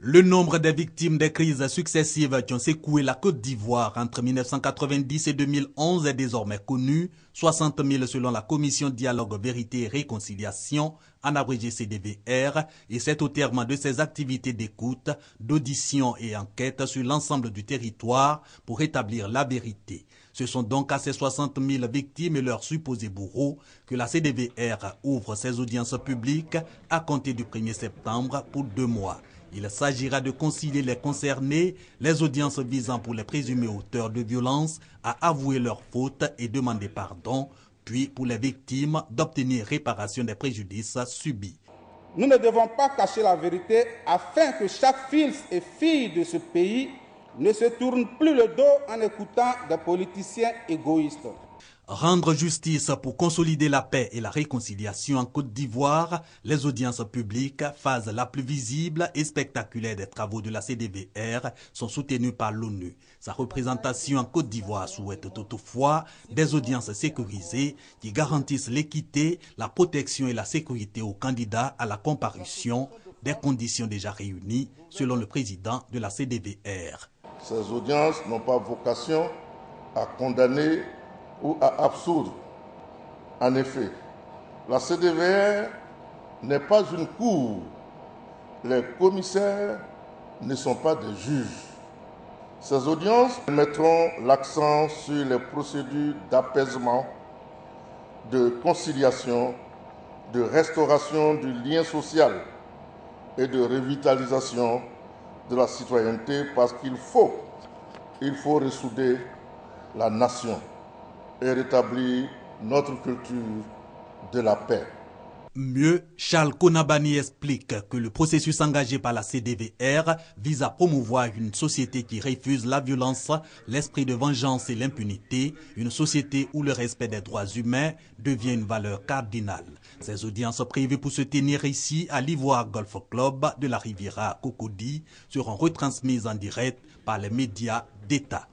Le nombre des victimes des crises successives qui ont secoué la Côte d'Ivoire entre 1990 et 2011 est désormais connu, 60 000 selon la Commission Dialogue, Vérité et Réconciliation, en abrégé CDVR, et c'est au terme de ses activités d'écoute, d'audition et enquête sur l'ensemble du territoire pour établir la vérité. Ce sont donc à ces 60 000 victimes et leurs supposés bourreaux que la CDVR ouvre ses audiences publiques à compter du 1er septembre pour 2 mois. Il s'agira de concilier les concernés, les audiences visant pour les présumés auteurs de violences à avouer leurs fautes et demander pardon, puis pour les victimes d'obtenir réparation des préjudices subis. Nous ne devons pas cacher la vérité afin que chaque fils et fille de ce pays ne se tourne plus le dos en écoutant des politiciens égoïstes. Rendre justice pour consolider la paix et la réconciliation en Côte d'Ivoire, les audiences publiques, phase la plus visible et spectaculaire des travaux de la CDVR, sont soutenues par l'ONU. Sa représentation en Côte d'Ivoire souhaite toutefois des audiences sécurisées qui garantissent l'équité, la protection et la sécurité aux candidats à la comparution, des conditions déjà réunies, selon le président de la CDVR. Ces audiences n'ont pas vocation à condamner ou à absoudre. En effet, la CDVR n'est pas une cour. Les commissaires ne sont pas des juges. Ces audiences mettront l'accent sur les procédures d'apaisement, de conciliation, de restauration du lien social et de revitalisation de la citoyenneté parce qu'il faut ressouder la nation et rétablir notre culture de la paix. Mieux, Charles Konabani explique que le processus engagé par la CDVR vise à promouvoir une société qui refuse la violence, l'esprit de vengeance et l'impunité, une société où le respect des droits humains devient une valeur cardinale. Ces audiences prévues pour se tenir ici à l'Ivoire Golf Club de la Riviera à Cocody seront retransmises en direct par les médias d'État.